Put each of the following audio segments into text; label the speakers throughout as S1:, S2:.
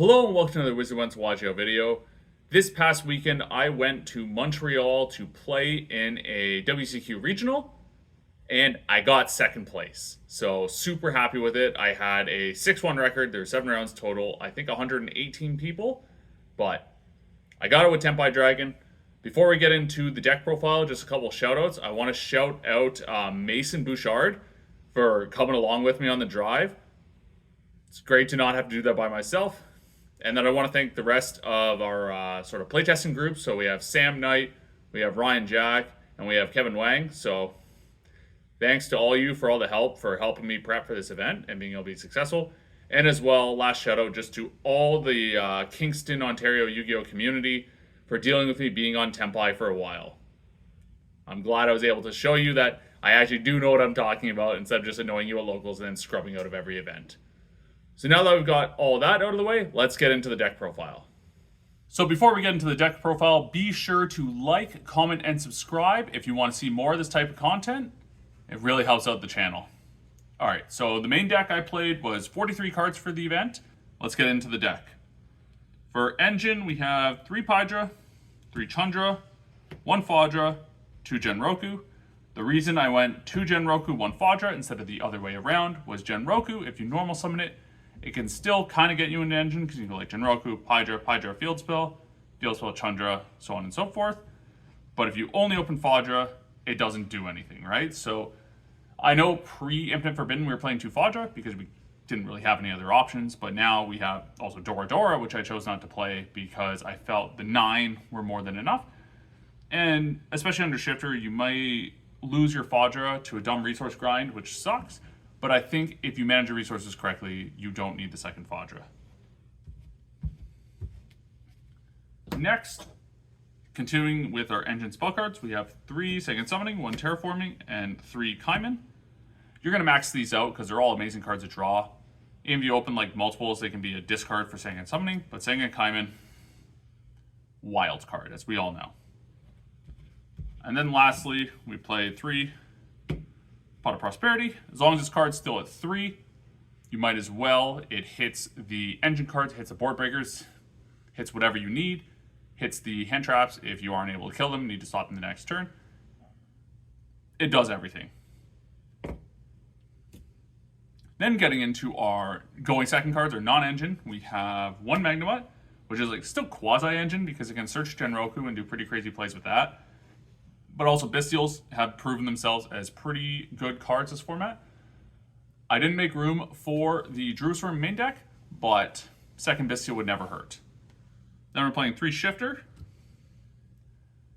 S1: Hello and welcome to another Wizard Wants to Watch Out video. This past weekend I went to Montreal to play in a WCQ regional and I got second place. So super happy with it. I had a 6-1 record. There's 7 rounds total. I think 118 people, but I got it with Tenpai Dragon. Before we get into the deck profile, just a couple shout outs. I want to shout out Mason Bouchard for coming along with me on the drive. It's great to not have to do that by myself. And then I want to thank the rest of our sort of playtesting group. So we have Sam Knight, we have Ryan Jack, and we have Kevin Wang. So thanks to all you for all the help for helping me prep for this event and being able to be successful. And as well, last shout out just to all the Kingston, Ontario Yu-Gi-Oh community for dealing with me being on Tenpai for a while. I'm glad I was able to show you that I actually do know what I'm talking about instead of just annoying you at locals and then scrubbing out of every event. So now that we've got all that out of the way, let's get into the deck profile. So before we get into the deck profile, be sure to like, comment, and subscribe if you want to see more of this type of content. It really helps out the channel. Alright, so the main deck I played was 43 cards for the event. Let's get into the deck. For engine, we have 3 Pydra, 3 Chandra, 1 Fadra, 2 Genroku. The reason I went 2 Genroku, 1 Fadra instead of the other way around was Genroku, if you normal summon it, it can still kind of get you into engine because you can go like Genroku, Pydra, Field Spell, Chandra, so on and so forth. But if you only open Fadra, it doesn't do anything, right? So I know pre-Infinite Forbidden we were playing 2 Fadra because we didn't really have any other options, but now we have also Dora, which I chose not to play because I felt the 9 were more than enough. And especially under Shifter, you might lose your Fadra to a dumb resource grind, which sucks. But I think if you manage your resources correctly, you don't need the second Fadra. Next, continuing with our engine spell cards, we have 3 Second Summoning, 1 Terraforming, and 3 Kaiman. You're going to max these out because they're all amazing cards to draw. Even if you open like multiples, they can be a discard for Second Summoning, but Second Kaiman, wild card, as we all know. And then lastly, we play 3 Pot of Prosperity. As long as this card's still at 3, you might as well. It hits the engine cards, hits the board breakers, hits whatever you need, hits the hand traps if you aren't able to kill them, need to stop them the next turn. It does everything. Then getting into our going second cards, or non-engine, we have 1 Magnemite, which is like still quasi-engine because it can search Genroku and do pretty crazy plays with that. But also Bestials have proven themselves as pretty good cards this format. I didn't make room for the Jerusalem main deck, but second Bestial would never hurt. Then we're playing 3 Shifter.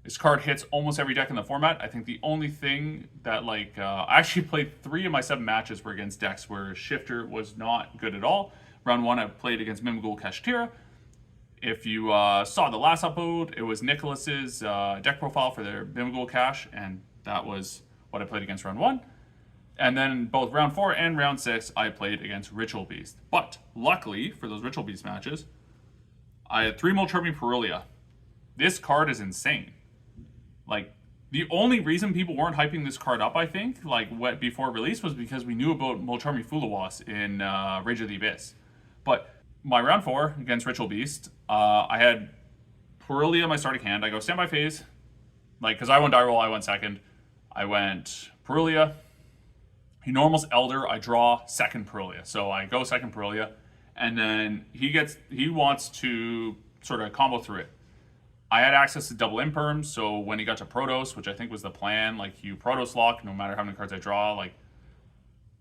S1: This card hits almost every deck in the format. I think the only thing that I actually played 3 of my 7 matches were against decks where Shifter was not good at all. Round 1 I played against Mimigul Kashtira. If you saw the last upload, it was Nicholas's deck profile for their Mimigul Cache, and that was what I played against round 1. And then both round 4 and round 6, I played against Ritual Beast. But luckily for those Ritual Beast matches, I had 3 Molcharmi Perulia. This card is insane. Like, the only reason people weren't hyping this card up, I think, before release, was because we knew about Molcharmi Fulawas in Rage of the Abyss. But my round 4 against Ritual Beast, I had Perulia in my starting hand. I go standby phase, because I went die roll, I went second. I went Perulia. He normals Elder, I draw second Perulia. So I go second Perulia, and then he wants to sort of combo through it. I had access to double imperms, so when he got to Protos, which I think was the plan, you Protos lock, no matter how many cards I draw,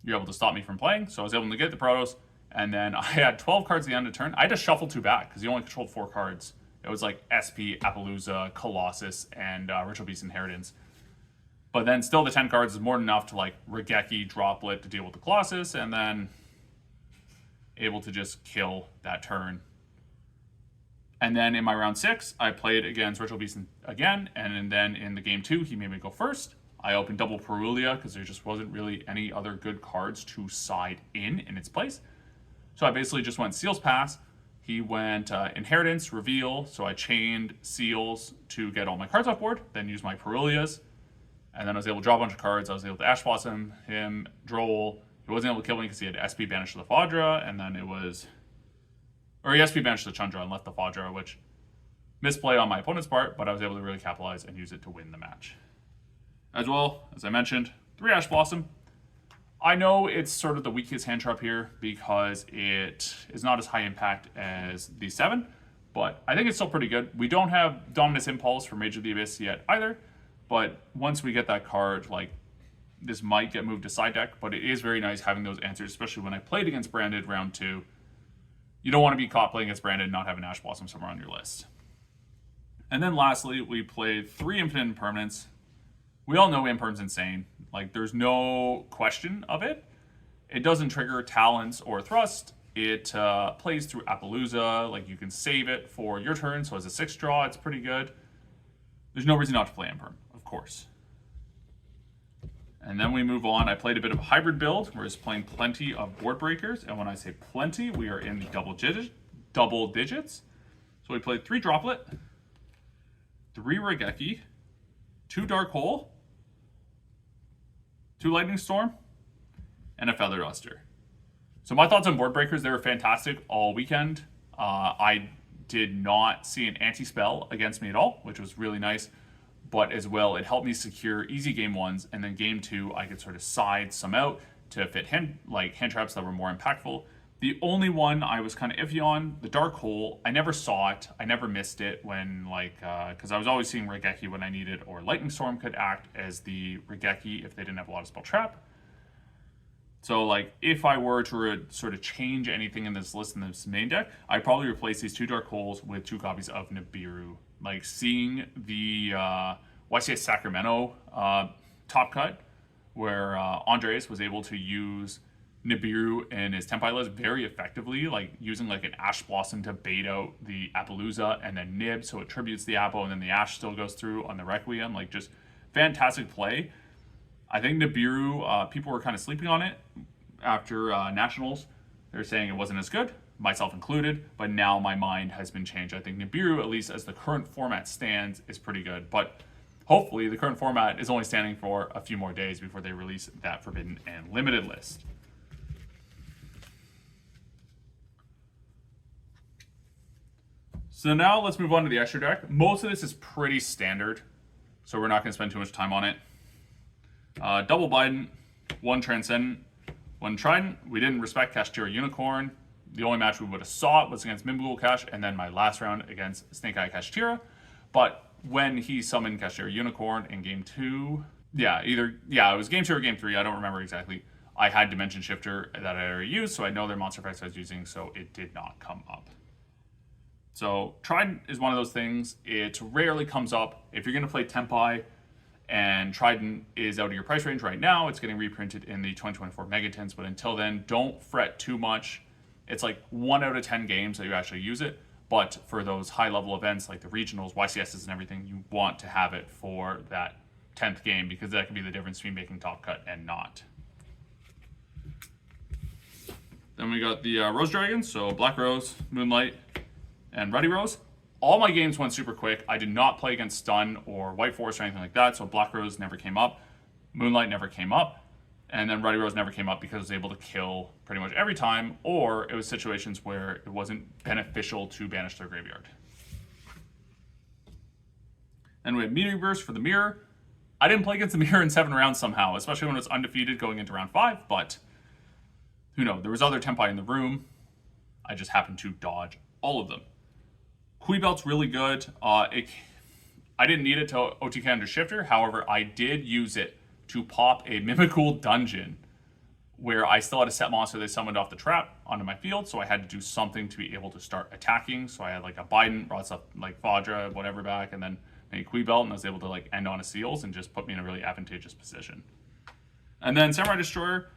S1: you're able to stop me from playing. So I was able to get the Protos. And then I had 12 cards at the end of the turn. I just shuffled 2 back because he only controlled 4 cards. It was SP, Appaloosa, Colossus, and Ritual Beast Inheritance. But then still the 10 cards is more than enough to Regeki, Droplet to deal with the Colossus, and then able to just kill that turn. And then in my round 6, I played against Ritual Beast again, and then in the game 2, he made me go first. I opened double Perulia because there just wasn't really any other good cards to side in its place. So I basically just went Seals Pass. He went Inheritance, Reveal, so I chained Seals to get all my cards off board, then used my Perulias, and then I was able to draw a bunch of cards. I was able to Ash Blossom him, Droll. He wasn't able to kill me because he had SP banished to the Fadra, and then it was Or he SP banished the Chandra and left the Fadra, which misplay on my opponent's part, but I was able to really capitalize and use it to win the match. As well, as I mentioned, 3 Ash Blossom. I know it's sort of the weakest hand trap here because it is not as high impact as the 7, but I think it's still pretty good. We don't have Dominus Impulse for Mage of the Abyss yet either, but once we get that card, like, this might get moved to side deck, but it is very nice having those answers, especially when I played against Branded round 2. You don't want to be caught playing against Branded and not have an Ash Blossom somewhere on your list. And then lastly, we played 3 Infinite Impermanents. We all know Imperm's insane. Like, there's no question of it. It doesn't trigger Talents or Thrust. It plays through Appaloosa. Like, you can save it for your turn, so as a 6 draw, it's pretty good. There's no reason not to play Imperm, of course. And then we move on. I played a bit of a hybrid build. We're just playing plenty of board breakers. And when I say plenty, we are in the double digits. So we played 3 Droplet, 3 Regeki, 2 Dark Hole, 2 Lightning Storm, and a Feather Duster. So my thoughts on board breakers, they were fantastic all weekend. I did not see an anti-spell against me at all, which was really nice. But as well, it helped me secure easy game 1s, and then game 2, I could sort of side some out to fit hand traps that were more impactful. The only one I was kind of iffy on, the Dark Hole, I never saw it. I never missed it when, because I was always seeing Regeki when I needed, or Lightning Storm could act as the Regeki if they didn't have a lot of spell trap. So, like, if I were to sort of change anything in this list in this main deck, I'd probably replace these 2 Dark Holes with 2 copies of Nibiru. Like, seeing the YCS Sacramento top cut, where Andres was able to use Nibiru and his Tenpai list very effectively, like using like an Ash Blossom to bait out the Appaloosa and then Nib, so it tributes the Apple and then the Ash still goes through on the Requiem. Like, just fantastic play. I think Nibiru, people were kind of sleeping on it after Nationals. They're saying it wasn't as good, myself included, but now my mind has been changed. I think Nibiru, at least as the current format stands, is pretty good, but hopefully the current format is only standing for a few more days before they release that Forbidden and Limited list. So now let's move on to the extra deck. Most of this is pretty standard, so we're not going to spend too much time on it. Double Biden, 1 Transcendent, 1 Trident. We didn't respect Kashtira Unicorn. The only match we would have saw it was against Mimgul Cash, and then my last round against Snake Eye Kashtira. But when he summoned Kashtira Unicorn in game 2, it was game 2 or game 3, I don't remember exactly. I had Dimension Shifter that I already used, so I know their monster effects I was using, so it did not come up. So Trident is one of those things. It rarely comes up. If you're going to play Tenpai and Trident is out of your price range right now, it's getting reprinted in the 2024 Megatins, but until then, don't fret too much. It's like 1 out of 10 games that you actually use it, but for those high-level events like the regionals, YCSs and everything, you want to have it for that 10th game because that can be the difference between making top cut and not. Then we got the Rose Dragons, so Black Rose, Moonlight, and Ruddy Rose. All my games went super quick. I did not play against Stun or White Forest or anything like that, so Black Rose never came up. Moonlight never came up. And then Ruddy Rose never came up because I was able to kill pretty much every time, or it was situations where it wasn't beneficial to banish their graveyard. Then we have Meteor Burst for the Mirror. I didn't play against the Mirror in 7 rounds somehow, especially when it was undefeated going into round 5, but who knows? There was other Tenpai in the room. I just happened to dodge all of them. Kui Belt's really good. I didn't need it to OTK under Shifter. However, I did use it to pop a Mimicool Dungeon where I still had a set monster they summoned off the trap onto my field, so I had to do something to be able to start attacking. So I had like a Biden, brought stuff like Fadra, whatever back, and then a Kui Belt, and I was able to like end on a Seals and just put me in a really advantageous position. And then Samurai Destroyer.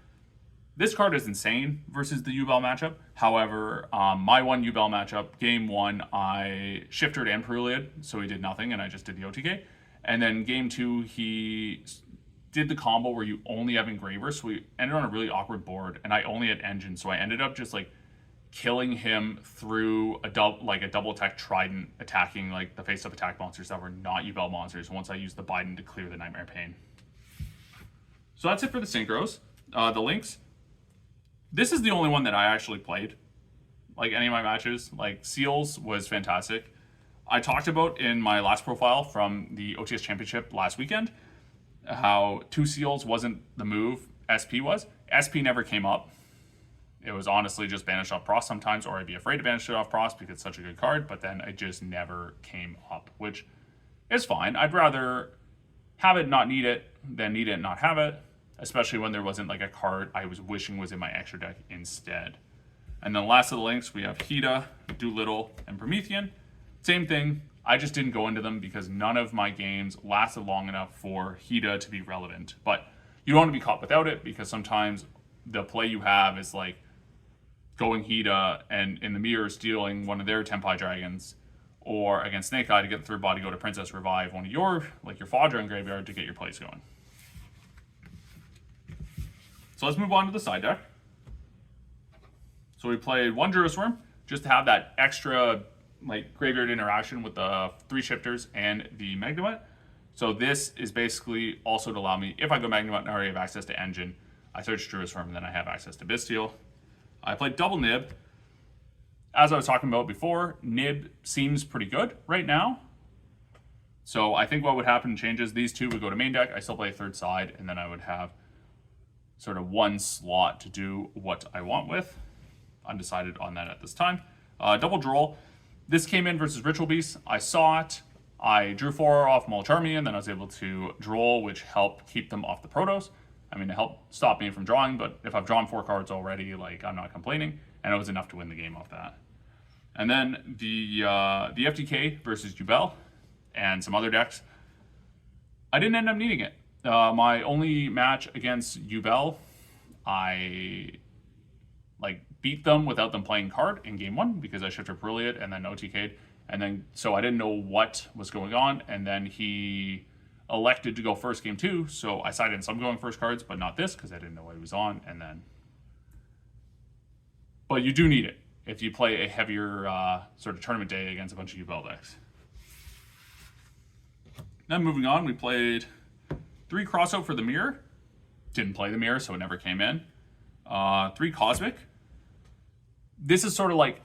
S1: This card is insane versus the Yubel matchup. However, my one Yubel matchup, game 1, I shifted and Peruliad, so he did nothing, and I just did the OTK. And then game 2, he did the combo where you only have Engraver, so we ended on a really awkward board, and I only had Engine, so I ended up just like killing him through a double attack Trident, attacking like the face-up attack monsters that were not Yubel monsters once I used the Biden to clear the Nightmare Pain. So that's it for the Synchros. The links. This is the only one that I actually played. like any of my matches. Like Seals was fantastic. I talked about in my last profile from the OTS Championship last weekend how 2 Seals wasn't the move, SP was. SP never came up. It was honestly just banished off Prost sometimes, or I'd be afraid to banish it off Prost because it's such a good card, but then it just never came up, which is fine. I'd rather have it, not need it, than need it and not have it, especially when there wasn't like a card I was wishing was in my extra deck instead. And then last of the links, we have Hida, Doolittle, and Promethean. Same thing, I just didn't go into them because none of my games lasted long enough for Hida to be relevant. But you don't want to be caught without it because sometimes the play you have is like going Hida and in the mirror stealing one of their Tenpai dragons, or against Snake Eye to get the third body, go to Princess, revive one of your, like your Fodra in graveyard to get your plays going. So let's move on to the side deck. So we played 1 Jurisworm just to have that extra like graveyard interaction with the 3 shifters and the Magnemite. So this is basically also to allow me, if I go Magnemite and I already have access to Engine, I search Jurisworm and then I have access to Bestial. I played double Nib. As I was talking about before, Nib seems pretty good right now. So I think what would happen changes. These 2 would go to main deck. I still play a 3rd side, and then I would have sort of 1 slot to do what I want with. Undecided on that at this time. Double Droll. This came in versus Ritual Beast. I saw it. I drew 4 off Molcharmy, and then I was able to Droll, which helped keep them off the Protoss. I mean, it helped stop me from drawing, but if I've drawn 4 cards already, like, I'm not complaining, and it was enough to win the game off that. And then the FTK versus Yubel and some other decks. I didn't end up needing it. My only match against Yubel, I beat them without them playing card in game 1 because I shifted Brilliant and then OTK'd. And then, so I didn't know what was going on, and then he elected to go first game 2, so I sided in some going first cards, but not this because I didn't know what he was on. And then, but you do need it if you play a heavier sort of tournament day against a bunch of Yubel decks. Then moving on, we played 3 Crossout for the Mirror. Didn't play the Mirror, so it never came in. 3 Cosmic. This is sort of like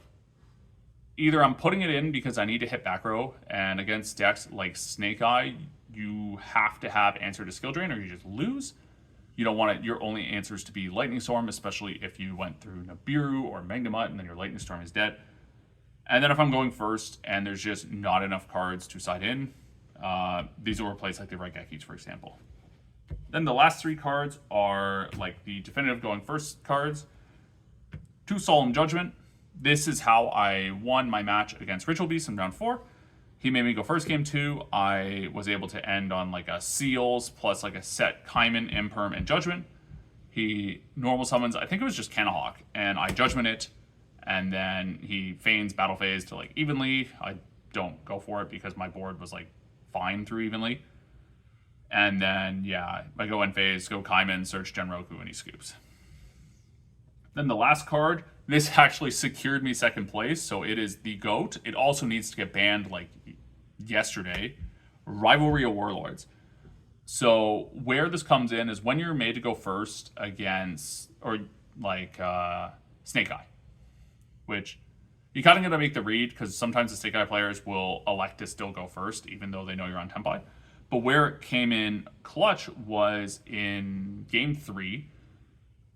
S1: either I'm putting it in because I need to hit back row, and against decks like Snake Eye, you have to have answer to Skill Drain or you just lose. You don't want your only answers to be Lightning Storm, especially if you went through Nibiru or Magnemite and then your Lightning Storm is dead. And then if I'm going first and there's just not enough cards to side in, these will replace like the Raigekis, for example. Then the last 3 cards are like the definitive going first cards. 2 Solemn Judgment. This is how I won my match against Ritual Beast in round 4. He made me go first game 2. I was able to end on like a Seals plus like a set Kaiman, Imperm, and Judgment. He normal summons, I think it was just Canahawk, and I Judgment it, and then he feigns Battle Phase to like Evenly. I don't go for it because my board was like fine through Evenly. And then, yeah, I go end phase, go Kaiman, search Genroku, and he scoops. Then the last card, this actually secured me 2nd place, so it is the GOAT. It also needs to get banned like yesterday. Rivalry of Warlords. So where this comes in is when you're made to go first against, or like Snake Eye, which you kind of got to make the read because sometimes the Snake Eye players will elect to still go first even though they know you're on Tenpai. But where it came in clutch was in game 3.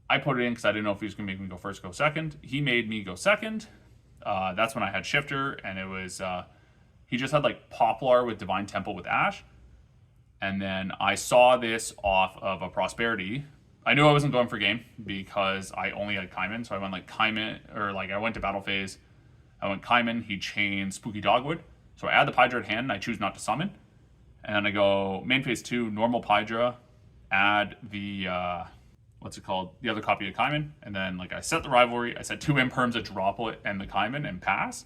S1: I put it in because I didn't know if he was going to make me go first, go second. He made me go second. That's when I had Shifter, and it was, he just had like Poplar with Divine Temple with Ash. And then I saw this off of a Prosperity. I knew I wasn't going for game because I only had Kaiman, so I went like Kaiman, or like I went to Battle Phase. I went Kaiman, he chained Spooky Dogwood. So I add the Pydra at hand, and I choose not to summon. And then I go main phase 2, normal Pydra, add the, what's it called? The other copy of Kaiman. And then like I set the rivalry, I set 2 Imperms, a Droplet, and the Kaiman, and pass.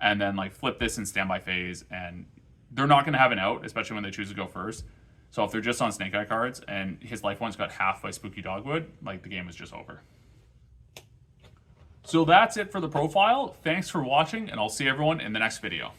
S1: And then like flip this in standby phase, and they're not going to have an out, especially when they choose to go first. So if they're just on Snake Eye cards and his life points got half by Spooky Dogwood, like the game is just over. So that's it for the profile. Thanks for watching, and I'll see everyone in the next video.